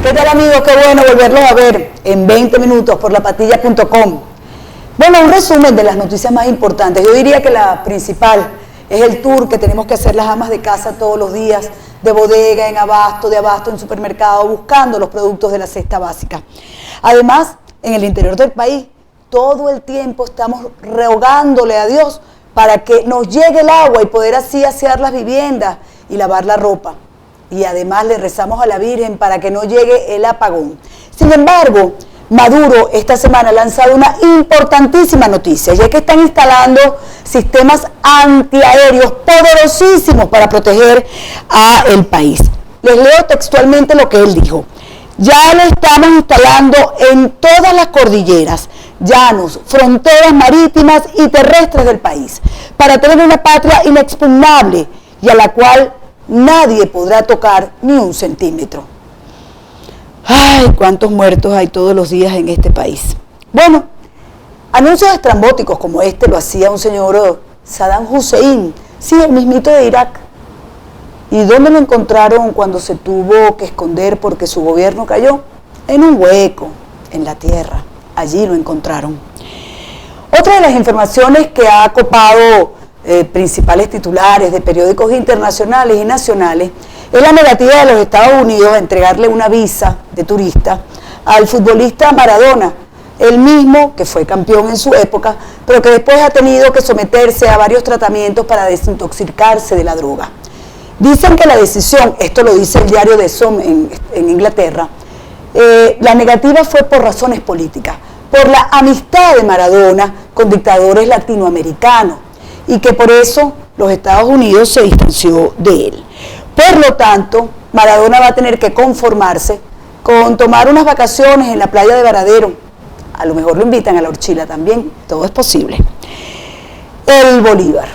¿Qué tal, amigos? Qué bueno volverlos a ver en 20 minutos por lapatilla.com. Bueno, un resumen de las noticias más importantes. Yo diría que la principal es el tour que tenemos que hacer las amas de casa todos los días, de bodega en abasto, de abasto en supermercado, buscando los productos de la cesta básica. Además, en el interior del país, todo el tiempo estamos rogándole a Dios para que nos llegue el agua y poder así asear las viviendas y lavar la ropa. Y además le rezamos a la Virgen para que no llegue el apagón. Sin embargo, Maduro esta semana ha lanzado una importantísima noticia, ya que están instalando sistemas antiaéreos poderosísimos para proteger al país. Les leo textualmente lo que él dijo. Ya lo estamos instalando en todas las cordilleras, llanos, fronteras marítimas y terrestres del país, para tener una patria inexpugnable y a la cual nadie podrá tocar ni un centímetro. Ay, cuántos muertos hay todos los días en este país. Bueno, anuncios estrambóticos como este lo hacía un señor Saddam Hussein, sí, el mismito de Irak. ¿Y dónde lo encontraron cuando se tuvo que esconder porque su gobierno cayó? En un hueco, en la tierra. Allí lo encontraron. Otra de las informaciones que ha copado principales titulares de periódicos internacionales y nacionales es la negativa de los Estados Unidos a entregarle una visa de turista al futbolista Maradona, el mismo que fue campeón en su época, pero que después ha tenido que someterse a varios tratamientos para desintoxicarse de la droga. Dicen que la decisión, esto lo dice el diario The Sun en Inglaterra, la negativa fue por razones políticas, por la amistad de Maradona con dictadores latinoamericanos, y que por eso los Estados Unidos se distanció de él. Por lo tanto, Maradona va a tener que conformarse con tomar unas vacaciones en la playa de Varadero. A lo mejor lo invitan a la Orchila también, todo es posible. El Bolívar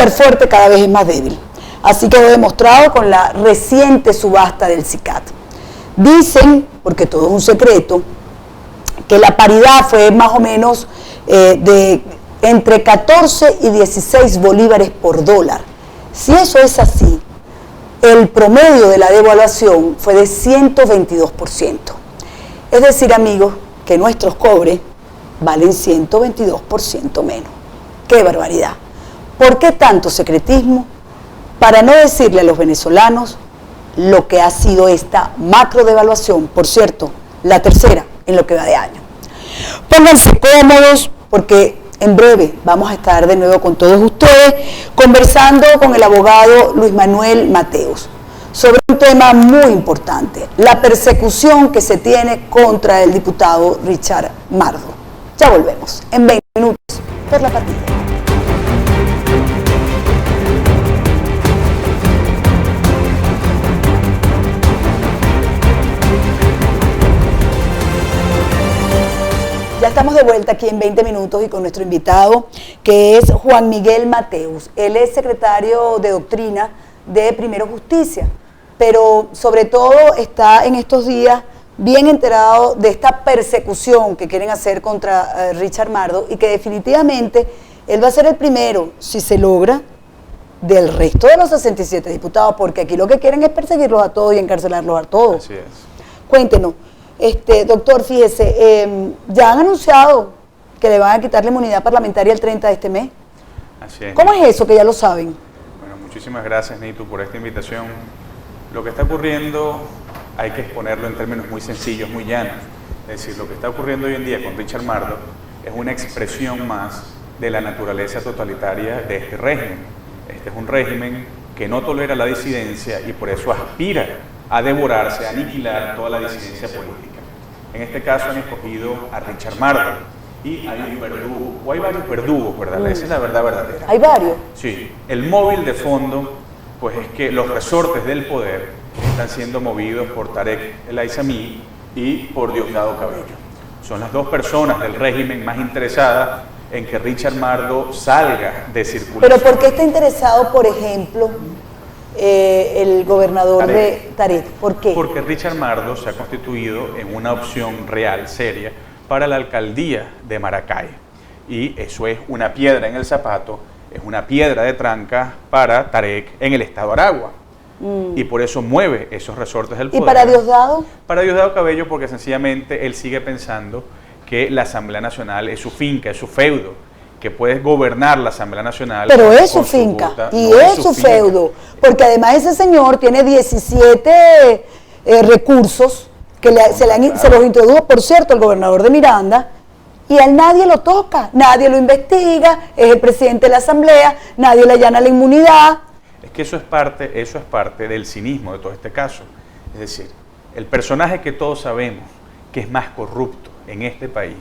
fuerte cada vez es más débil. Así quedó demostrado con la reciente subasta del CICAT. Dicen, porque todo es un secreto, que la paridad fue más o menos de entre 14 y 16 bolívares por dólar. Si eso es así, el promedio de la devaluación fue de 122%. Es decir, amigos, que nuestros cobres valen 122% menos. ¡Qué barbaridad! ¿Por qué tanto secretismo? Para no decirle a los venezolanos lo que ha sido esta macro devaluación, por cierto, la tercera en lo que va de año. Pónganse cómodos porque en breve vamos a estar de nuevo con todos ustedes conversando con el abogado Luis Manuel Mateos sobre un tema muy importante, la persecución que se tiene contra el diputado Richard Mardo. Ya volvemos en 20 minutos por La Patilla. Ya estamos de vuelta aquí en 20 minutos y con nuestro invitado, que es Juan Miguel Mateos. Él es secretario de Doctrina de Primero Justicia, pero sobre todo está en estos días bien enterado de esta persecución que quieren hacer contra Richard Mardo y que definitivamente él va a ser el primero, si se logra, del resto de los 67 diputados, porque aquí lo que quieren es perseguirlos a todos y encarcelarlos a todos. Así es. Cuéntenos. Doctor, fíjese, ya han anunciado que le van a quitar la inmunidad parlamentaria el 30 de este mes. Así es. ¿Cómo es eso que ya lo saben? Bueno, muchísimas gracias, Nitu, por esta invitación. Lo que está ocurriendo hay que exponerlo en términos muy sencillos, muy llanos. Es decir, lo que está ocurriendo hoy en día con Richard Mardo es una expresión más de la naturaleza totalitaria de este régimen. Este es un régimen que no tolera la disidencia y por eso aspira a devorarse, a aniquilar toda la disidencia política. En este caso han escogido a Richard Mardo y hay un verdugo, o hay varios verdugos, ¿verdad? Esa es la verdad verdadera. ¿Hay varios? Sí. El móvil de fondo, pues es que los resortes del poder están siendo movidos por Tarek El Aissami y por Diosdado Cabello. Son las dos personas del régimen más interesadas en que Richard Mardo salga de circulación. ¿Pero por qué está interesado, por ejemplo, el gobernador de Tarek? ¿Por qué? Porque Richard Mardo se ha constituido en una opción real, seria, para la alcaldía de Maracay. Y eso es una piedra en el zapato, es una piedra de tranca para Tarek en el estado Aragua. y por eso mueve esos resortes del poder. ¿Y para Diosdado? Para Diosdado Cabello, porque sencillamente él sigue pensando que la Asamblea Nacional es su finca, es su feudo, que puede gobernar la Asamblea Nacional. Pero es su con finca y no es su finca. feudo, porque además ese señor tiene 17 recursos que se los introdujo, por cierto, el gobernador de Miranda, y a él nadie lo toca, nadie lo investiga, es el presidente de la Asamblea, nadie le allana la inmunidad. Es que eso es parte del cinismo de todo este caso. Es decir, el personaje que todos sabemos que es más corrupto en este país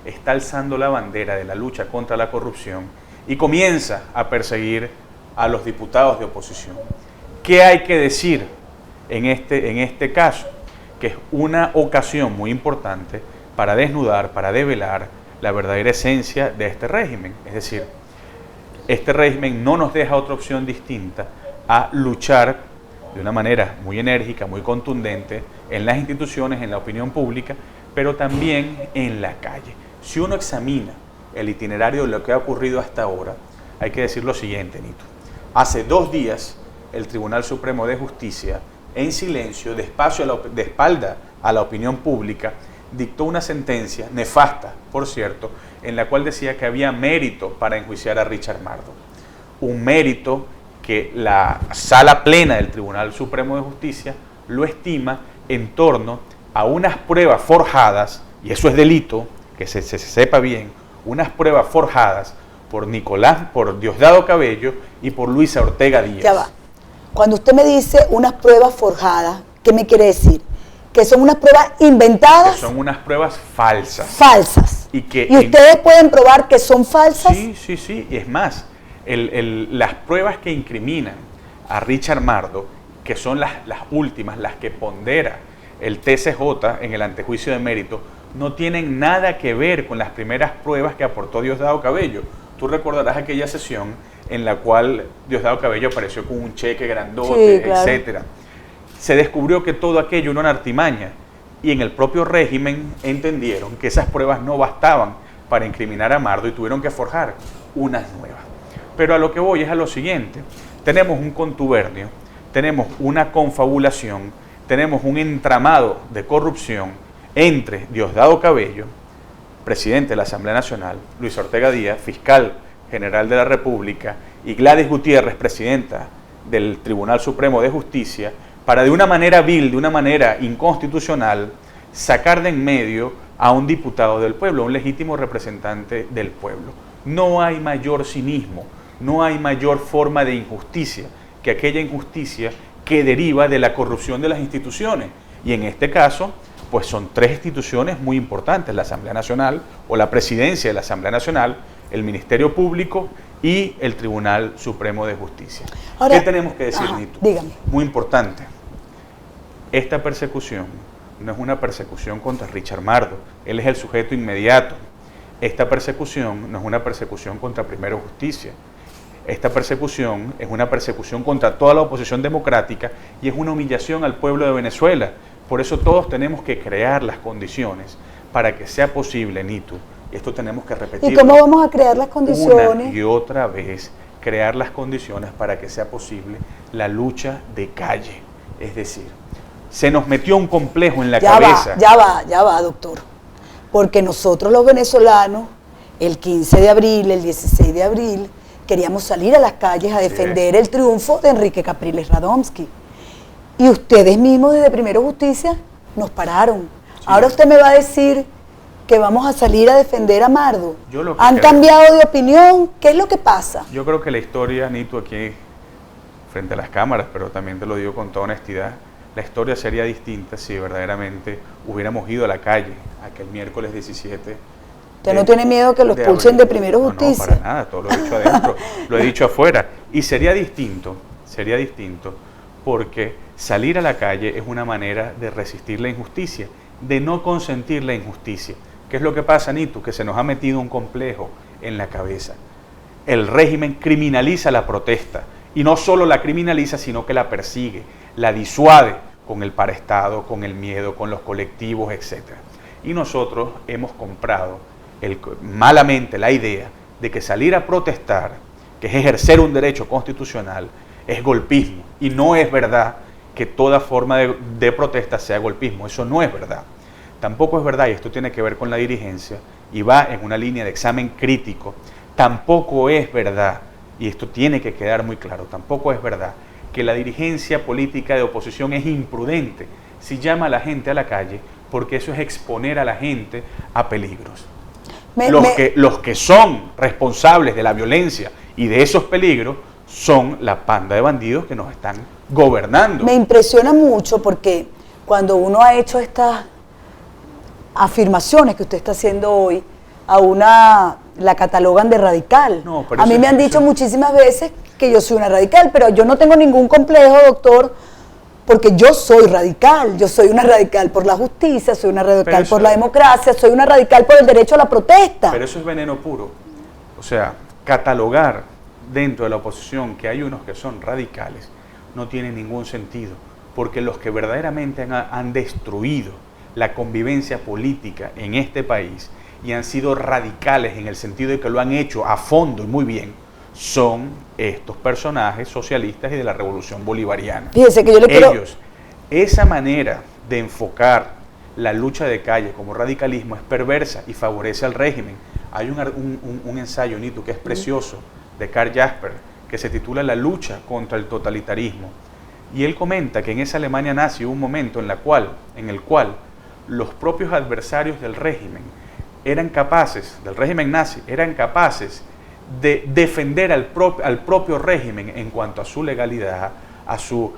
está alzando la bandera de la lucha contra la corrupción y comienza a perseguir a los diputados de oposición. ¿Qué hay que decir en este caso? Que es una ocasión muy importante para desnudar, para develar la verdadera esencia de este régimen. Es decir, este régimen no nos deja otra opción distinta a luchar de una manera muy enérgica, muy contundente en las instituciones, en la opinión pública, pero también en la calle. Si uno examina el itinerario de lo que ha ocurrido hasta ahora, hay que decir lo siguiente, Nito. Hace 2 días, el Tribunal Supremo de Justicia, en silencio, de espalda a la opinión pública, dictó una sentencia nefasta, por cierto, en la cual decía que había mérito para enjuiciar a Richard Mardo. Un mérito que la Sala Plena del Tribunal Supremo de Justicia lo estima en torno a unas pruebas forjadas, y eso es delito, que se sepa bien, unas pruebas forjadas por Diosdado Cabello y por Luisa Ortega Díaz. Ya va. Cuando usted me dice unas pruebas forjadas, ¿qué me quiere decir? Que son unas pruebas inventadas. Que son unas pruebas falsas. Falsas. ¿Y ustedes pueden probar que son falsas? Sí. Y es más, las pruebas que incriminan a Richard Mardo, que son las últimas, las que pondera el TCJ en el antejuicio de mérito, no tienen nada que ver con las primeras pruebas que aportó Diosdado Cabello. Tú recordarás aquella sesión en la cual Diosdado Cabello apareció con un cheque grandote, sí, claro, etcétera. Se descubrió que todo aquello era una artimaña y en el propio régimen entendieron que esas pruebas no bastaban para incriminar a Mardo y tuvieron que forjar unas nuevas. Pero a lo que voy es a lo siguiente: tenemos un contubernio, tenemos una confabulación, tenemos un entramado de corrupción entre Diosdado Cabello, presidente de la Asamblea Nacional, Luis Ortega Díaz, fiscal general de la República, y Gladys Gutiérrez, presidenta del Tribunal Supremo de Justicia, para de una manera vil, de una manera inconstitucional, sacar de en medio a un diputado del pueblo, a un legítimo representante del pueblo. No hay mayor cinismo, no hay mayor forma de injusticia que aquella injusticia que deriva de la corrupción de las instituciones. Y en este caso, pues son 3 instituciones muy importantes: la Asamblea Nacional o la Presidencia de la Asamblea Nacional, el Ministerio Público y el Tribunal Supremo de Justicia. Ahora, ¿qué tenemos que decir, Nito? Dígame. Muy importante. Esta persecución no es una persecución contra Richard Mardo, él es el sujeto inmediato. Esta persecución no es una persecución contra Primero Justicia. Esta persecución es una persecución contra toda la oposición democrática y es una humillación al pueblo de Venezuela. Por eso todos tenemos que crear las condiciones para que sea posible, Nito, y esto tenemos que repetirlo. ¿Y cómo vamos a crear las condiciones? Una y otra vez, crear las condiciones para que sea posible la lucha de calle. Es decir, se nos metió un complejo en la cabeza. Ya va, doctor. Porque nosotros los venezolanos, el 15 de abril, el 16 de abril, queríamos salir a las calles a defender el triunfo de Enrique Capriles Radomski. Y ustedes mismos desde Primero Justicia nos pararon. Sí. Ahora usted me va a decir que vamos a salir a defender a Mardo. ¿Han cambiado de opinión? ¿Qué es lo que pasa? Yo creo que la historia, Nito, aquí frente a las cámaras, pero también te lo digo con toda honestidad, la historia sería distinta si verdaderamente hubiéramos ido a la calle aquel miércoles 17. ¿Usted no tiene miedo que lo expulsen de Primero Justicia? No, para nada, todo lo he dicho adentro, lo he dicho afuera. Y sería distinto porque salir a la calle es una manera de resistir la injusticia, de no consentir la injusticia. ¿Qué es lo que pasa, Nito? Que se nos ha metido un complejo en la cabeza. El régimen criminaliza la protesta y no solo la criminaliza, sino que la persigue, la disuade con el paraestado, con el miedo, con los colectivos, etc. Y nosotros hemos comprado malamente la idea de que salir a protestar, que es ejercer un derecho constitucional, es golpismo. Y no es verdad que toda forma de protesta sea golpismo. Eso no es verdad. Tampoco es verdad, y esto tiene que ver con la dirigencia, y va en una línea de examen crítico, tampoco es verdad, y esto tiene que quedar muy claro, tampoco es verdad que la dirigencia política de oposición es imprudente si llama a la gente a la calle, porque eso es exponer a la gente a peligros. Los que son responsables de la violencia y de esos peligros son la panda de bandidos que nos están gobernando. Me impresiona mucho porque cuando uno ha hecho estas afirmaciones que usted está haciendo hoy, la catalogan de radical. No, pero a mí me han dicho muchísimas veces que yo soy una radical, pero yo no tengo ningún complejo, doctor, porque yo soy radical. Yo soy una radical por la justicia, soy una radical por la democracia, soy una radical por el derecho a la protesta. Pero eso es veneno puro. O sea, catalogar dentro de la oposición que hay unos que son radicales no tiene ningún sentido, porque los que verdaderamente han destruido la convivencia política en este país y han sido radicales en el sentido de que lo han hecho a fondo y muy bien, son estos personajes socialistas y de la revolución bolivariana. Fíjese que yo le quiero... Esa manera de enfocar la lucha de calle como radicalismo es perversa y favorece al régimen. Hay un ensayo, Nito, que es precioso, de Karl Jasper, que se titula La lucha contra el totalitarismo. Y él comenta que en esa Alemania nazi hubo un momento en el cual los propios adversarios del régimen nazi, eran capaces de defender al propio régimen en cuanto a su legalidad, a su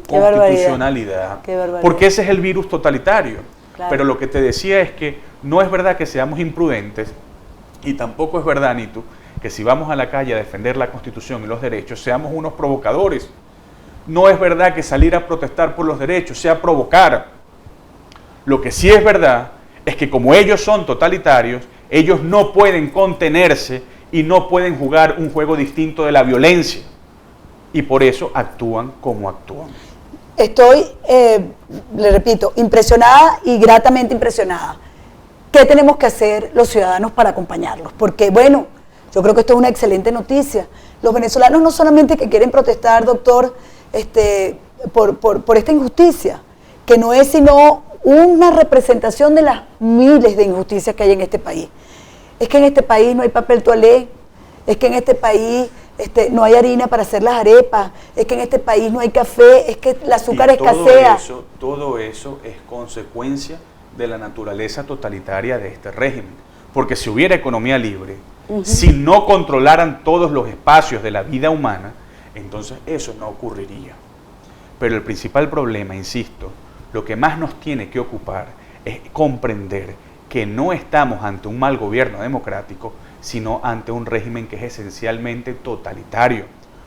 constitucionalidad, porque ese es el virus totalitario. Claro. Pero lo que te decía es que no es verdad que seamos imprudentes, y tampoco es verdad, Nito, que si vamos a la calle a defender la Constitución y los derechos, seamos unos provocadores. No es verdad que salir a protestar por los derechos sea provocar. Lo que sí es verdad es que como ellos son totalitarios, ellos no pueden contenerse y no pueden jugar un juego distinto de la violencia. Y por eso actúan como actúan. Estoy, le repito, impresionada y gratamente impresionada. ¿Qué tenemos que hacer los ciudadanos para acompañarlos? Porque, bueno, yo creo que esto es una excelente noticia. Los venezolanos no solamente que quieren protestar, doctor, por esta injusticia, que no es sino una representación de las miles de injusticias que hay en este país. Es que en este país no hay papel toalé, es que en este país no hay harina para hacer las arepas, es que en este país no hay café, es que el azúcar escasea. Todo eso es consecuencia de la naturaleza totalitaria de este régimen. Porque si hubiera economía libre, si no controlaran todos los espacios de la vida humana, entonces eso no ocurriría. Pero el principal problema, insisto, lo que más nos tiene que ocupar es comprender que no estamos ante un mal gobierno democrático, sino ante un régimen que es esencialmente totalitario.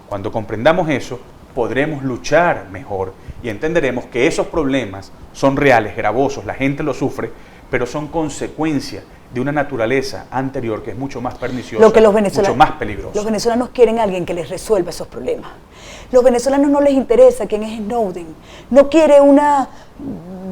Cuando comprendamos eso, podremos luchar mejor y entenderemos que esos problemas son reales, gravosos, la gente los sufre, pero son consecuencia de una naturaleza anterior que es mucho más perniciosa, mucho más peligrosa. Los venezolanos quieren a alguien que les resuelva esos problemas. Los venezolanos no les interesa quién es Snowden, no quiere una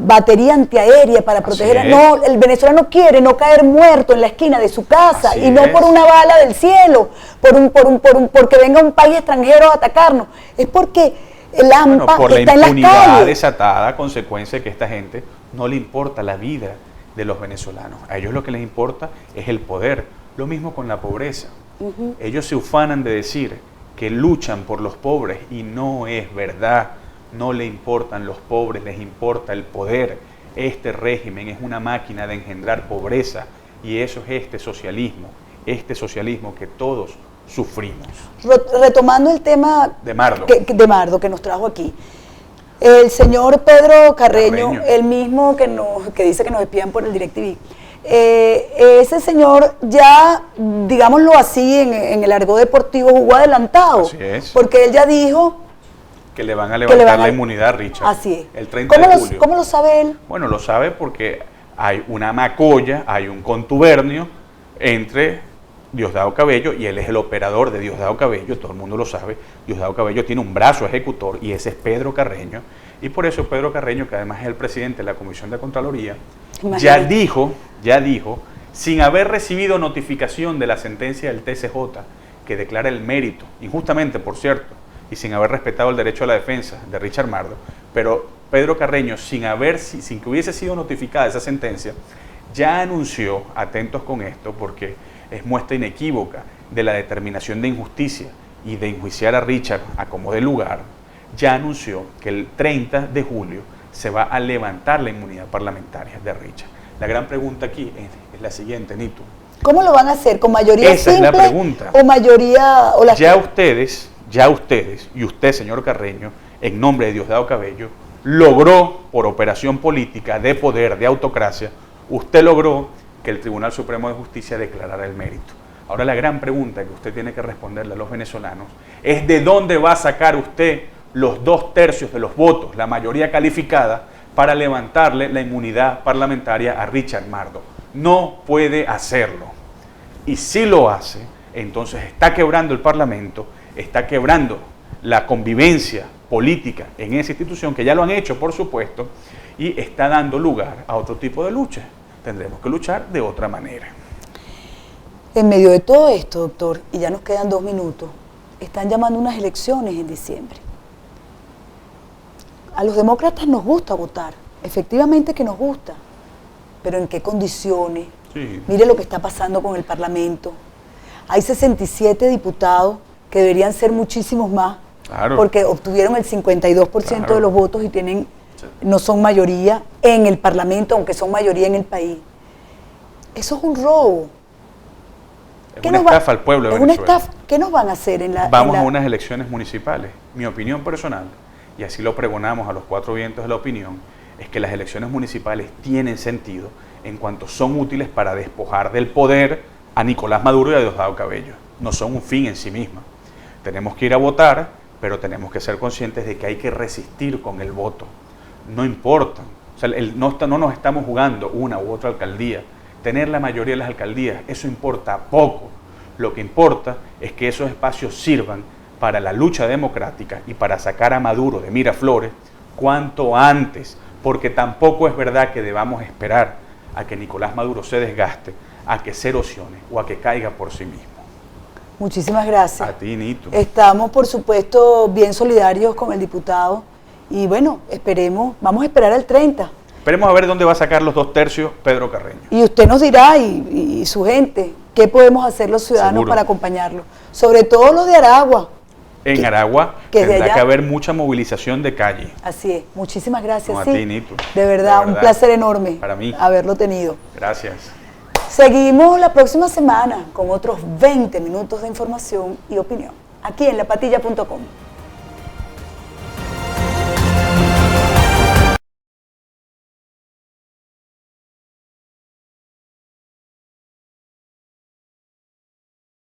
batería antiaérea para proteger. No, el venezolano quiere no caer muerto en la esquina de su casa. Así y no por una bala del cielo, porque venga un país extranjero a atacarnos. Es porque el AMPA por está en las calles. La impunidad desatada, a consecuencia de que a esta gente no le importa la vida de los venezolanos. A ellos lo que les importa es el poder. Lo mismo con la pobreza. Ellos se ufanan de decir que luchan por los pobres y no es verdad. No le importan los pobres, les importa el poder. Este régimen es una máquina de engendrar pobreza y eso es este socialismo que todos sufrimos. Retomando el tema de Mardo que nos trajo aquí. El señor Pedro Carreño, el mismo que dice que nos espían por el DirecTV, ese señor ya, digámoslo así, en el argot deportivo jugó adelantado. Así es. Porque él ya dijo que le van a levantar la inmunidad a Richard. Así es. El 30 de julio. ¿Cómo lo sabe él? Bueno, lo sabe porque hay una macolla, hay un contubernio entre Diosdado Cabello y él es el operador de Diosdado Cabello, todo el mundo lo sabe. Diosdado Cabello tiene un brazo ejecutor y ese es Pedro Carreño. Y por eso Pedro Carreño, que además es el presidente de la Comisión de Contraloría, ya dijo, sin haber recibido notificación de la sentencia del TCJ que declara el mérito, injustamente por cierto, y sin haber respetado el derecho a la defensa de Richard Mardo, pero Pedro Carreño, sin que hubiese sido notificada esa sentencia, ya anunció, atentos con esto, porque es muestra inequívoca de la determinación de injusticia y de enjuiciar a Richard a como dé lugar, ya anunció que el 30 de julio se va a levantar la inmunidad parlamentaria de Richard. La gran pregunta aquí es la siguiente, Nito. ¿Cómo lo van a hacer? ¿Con mayoría Esa simple es la pregunta. o mayoría... O ya ustedes, y usted, señor Carreño, en nombre de Diosdado Cabello, logró, por operación política, de poder, de autocracia, usted logró que el Tribunal Supremo de Justicia declarara el mérito. Ahora la gran pregunta que usted tiene que responderle a los venezolanos es ¿de dónde va a sacar usted los 2/3 de los votos, la mayoría calificada, para levantarle la inmunidad parlamentaria a Richard Mardo? No puede hacerlo. Y si lo hace, entonces está quebrando el Parlamento, está quebrando la convivencia política en esa institución, que ya lo han hecho, por supuesto, y está dando lugar a otro tipo de lucha. Tendremos que luchar de otra manera. En medio de todo esto, doctor, y ya nos quedan 2 minutos, están llamando unas elecciones en diciembre. A los demócratas nos gusta votar, efectivamente que nos gusta, pero ¿en qué condiciones? Sí. Mire lo que está pasando con el Parlamento. Hay 67 diputados que deberían ser muchísimos más, claro, porque obtuvieron el 52% claro, de los votos y no son mayoría en el Parlamento, aunque son mayoría en el país. Eso es un robo. Es una estafa al pueblo de Venezuela. Es una estafa. ¿Qué nos van a hacer en la... Vamos a unas elecciones municipales. Mi opinión personal, y así lo pregonamos a los 4 vientos de la opinión, es que las elecciones municipales tienen sentido en cuanto son útiles para despojar del poder a Nicolás Maduro y a Diosdado Cabello. No son un fin en sí mismas. Tenemos que ir a votar, pero tenemos que ser conscientes de que hay que resistir con el voto. No importa. O sea, no nos estamos jugando una u otra alcaldía. Tener la mayoría de las alcaldías, eso importa poco. Lo que importa es que esos espacios sirvan para la lucha democrática y para sacar a Maduro de Miraflores cuanto antes, porque tampoco es verdad que debamos esperar a que Nicolás Maduro se desgaste, a que se erosione o a que caiga por sí mismo. Muchísimas gracias. A ti, Nito. Estamos, por supuesto, bien solidarios con el diputado y bueno, vamos a esperar al 30. Esperemos a ver dónde va a sacar los 2/3 Pedro Carreño. Y usted nos dirá, y su gente, qué podemos hacer los ciudadanos Seguro. para acompañarlo. Sobre todo los de Aragua. En Aragua tendrá que haber mucha movilización de calle. Así es. Muchísimas gracias. No, a sí. ti, Nito. De verdad, un placer enorme para mí haberlo tenido. Gracias. Seguimos la próxima semana con otros 20 minutos de información y opinión, aquí en lapatilla.com.